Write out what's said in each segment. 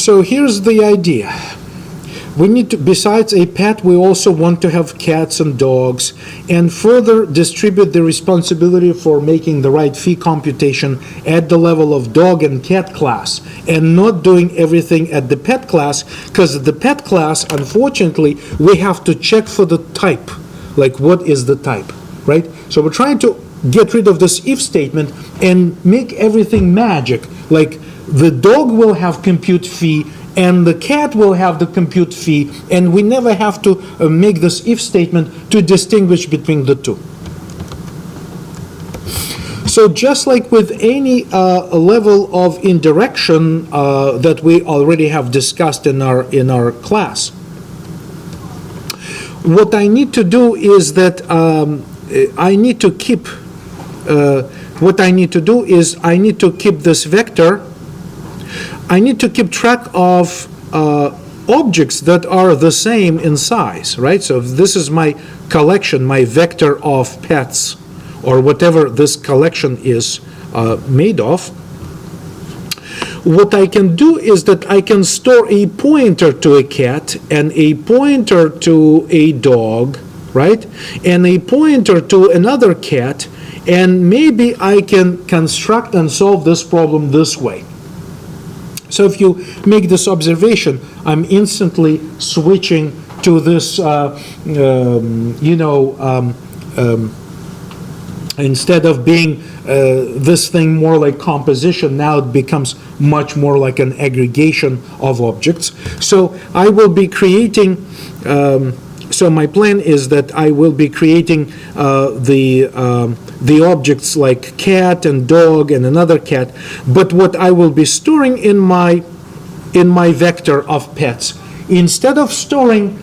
So here's the idea. We need to, besides a pet, we also want to have cats and dogs, and further distribute the responsibility for making the right fee computation at the level of dog and cat class, and not doing everything at the pet class, because at the pet class, unfortunately, we have to check for the type, like what is the type, right? So we're trying to get rid of this if statement and make everything magic, like the dog will have compute fee, and the cat will have the compute fee, and we never have to make this if statement to distinguish between the two. So just like with any level of indirection that we already have discussed in our class, what I need to do is that I need to keep this vector. I need to keep track of objects that are the same in size, right? So if this is my collection, my vector of pets, or whatever this collection is made of, what I can do is that I can store a pointer to a cat and a pointer to a dog, right? And a pointer to another cat, and maybe I can construct and solve this problem this way. So if you make this observation, I'm instantly switching to this, instead of being this thing more like composition, now it becomes much more like an aggregation of objects. So I will be creating, so my plan is that I will be creating the objects like cat and dog and another cat, but what I will be storing in my vector of pets, instead of storing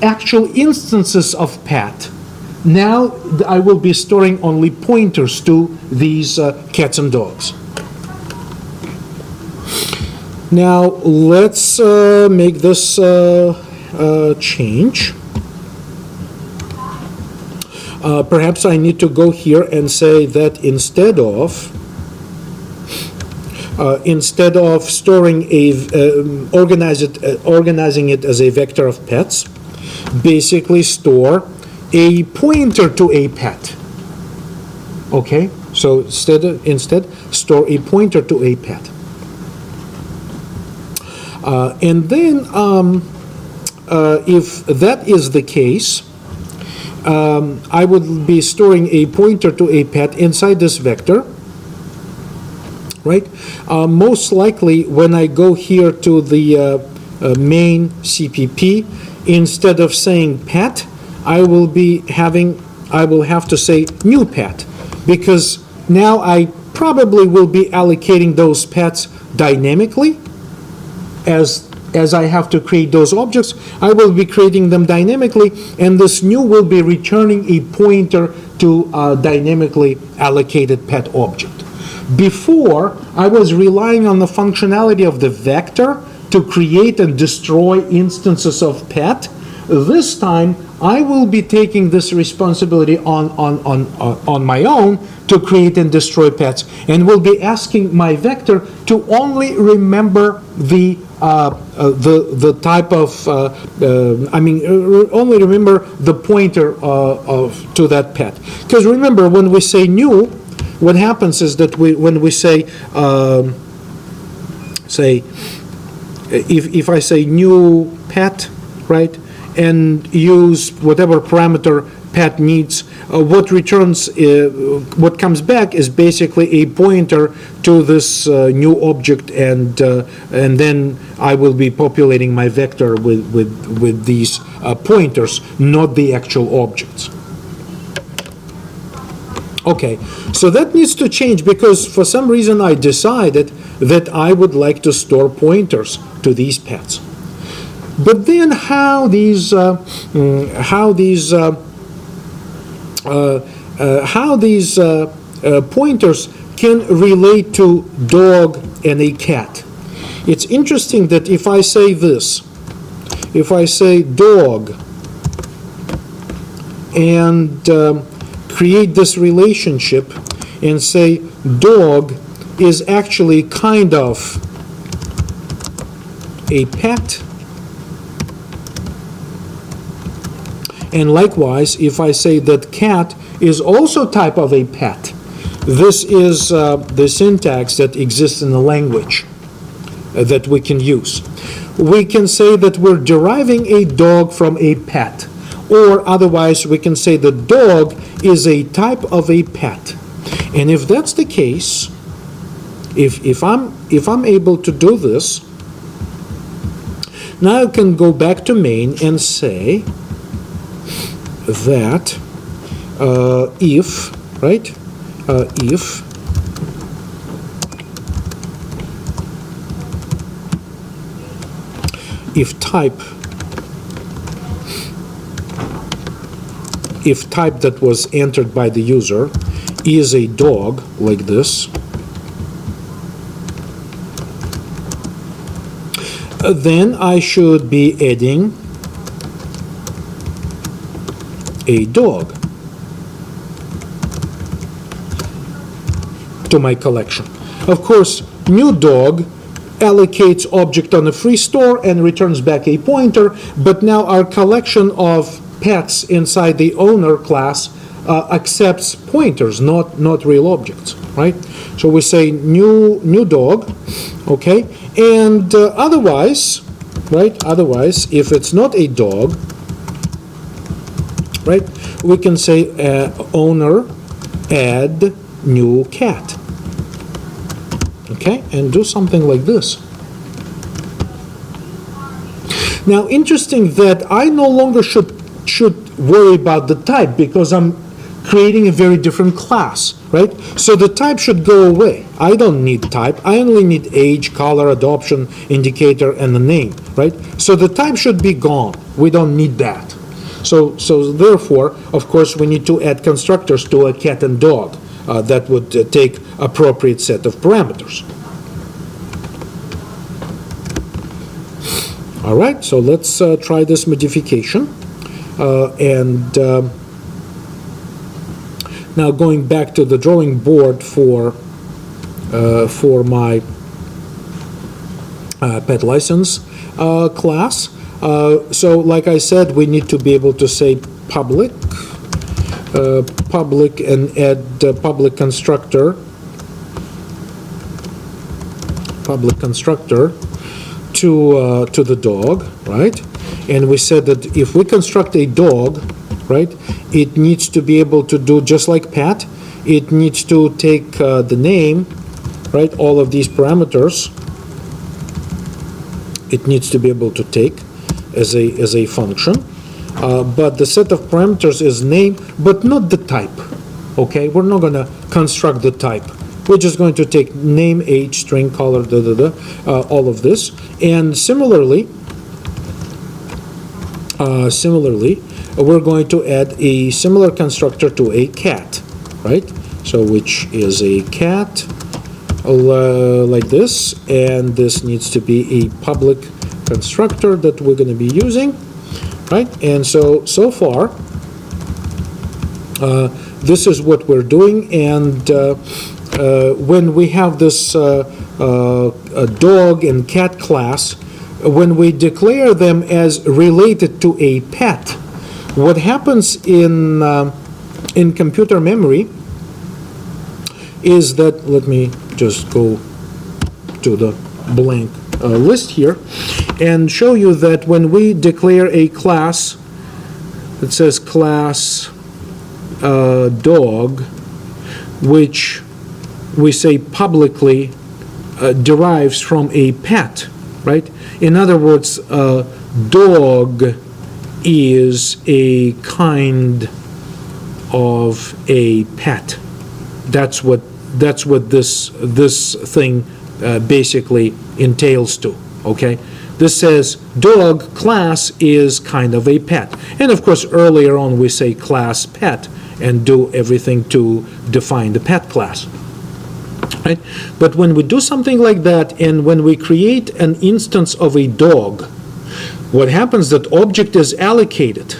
actual instances of pet, now I will be storing only pointers to these cats and dogs. Now let's make this change. Perhaps I need to go here and say that instead of storing organizing it as a vector of pets, basically store a pointer to a pet. Okay, so instead store a pointer to a pet, and then if that is the case, I would be storing a pointer to a pet inside this vector, right? Most likely when I go here to the main CPP, instead of saying pet, I will have to say new pet, because now I probably will be allocating those pets dynamically. As I have to create those objects, I will be creating them dynamically, and this new will be returning a pointer to a dynamically allocated pet object. Before, I was relying on the functionality of the vector to create and destroy instances of pet. This time, I will be taking this responsibility on my own to create and destroy pets, and will be asking my vector to only remember the type of, only remember the pointer to that pet. Because remember, when we say new, what happens is that when we say, if I say new pet, right, and use whatever parameter pet needs, what comes back is basically a pointer to this new object, and then I will be populating my vector with these pointers, not the actual objects. Okay, so that needs to change, because for some reason I decided that I would like to store pointers to these pets. But then how these pointers can relate to dog and a cat. It's interesting that if I say this, if I say dog and create this relationship and say dog is actually kind of a pet. And likewise, if I say that cat is also type of a pet, this is the syntax that exists in the language that we can use. We can say that we're deriving a dog from a pet, or otherwise we can say the dog is a type of a pet. And if that's the case, if I'm able to do this, now I can go back to main and say that if, right, if type that was entered by the user is a dog, like this, then I should be adding a dog to my collection. Of course, new dog allocates object on a free store and returns back a pointer, but now our collection of pets inside the owner class accepts pointers, not real objects, right? So we say new dog, okay? And otherwise, right? Otherwise, if it's not a dog, right? We can say owner add new cat, okay? And do something like this. Now, interesting that I no longer should worry about the type because I'm creating a very different class, right? So the type should go away. I don't need type. I only need age, color, adoption, indicator, and the name, right? So the type should be gone. We don't need that. So therefore, of course, we need to add constructors to a cat and dog that would take appropriate set of parameters. All right, so let's try this modification. Now going back to the drawing board for my pet license class. So like I said, we need to be able to say public and add public constructor to the dog, right? And we said that if we construct a dog, right, it needs to be able to do just like pet. It needs to take the name, right, all of these parameters. It needs to be able to take as a function. But the set of parameters is name, but not the type. Okay, we're not going to construct the type. We're just going to take name, age, string, color, all of this. And similarly, we're going to add a similar constructor to a cat, right? So which is a cat, like this, and this needs to be a public constructor that we're going to be using, right? And so far, this is what we're doing, and when we have this a dog and cat class, when we declare them as related to a pet, what happens in computer memory is that, let me just go to the blank list here and show you that when we declare a class, it says class dog, which we say publicly derives from a pet, right? In other words, dog is a kind of a pet. That's what this thing basically entails to, okay? This says dog class is kind of a pet. And of course, earlier on we say class pet and do everything to define the pet class. Right? But when we do something like that, and when we create an instance of a dog, what happens that object is allocated.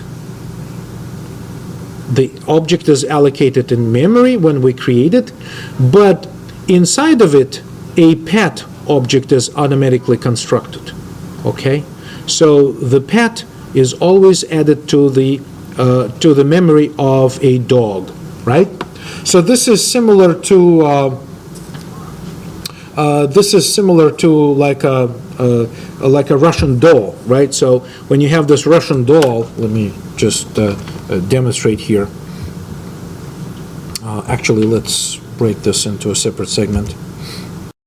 The object is allocated in memory when we create it, but inside of it, a pet object is automatically constructed. okay? So the pet is always added to the memory of a dog, right? So this is similar to like a Russian doll, right? So when you have this Russian doll, let me just demonstrate here. Actually, let's break this into a separate segment.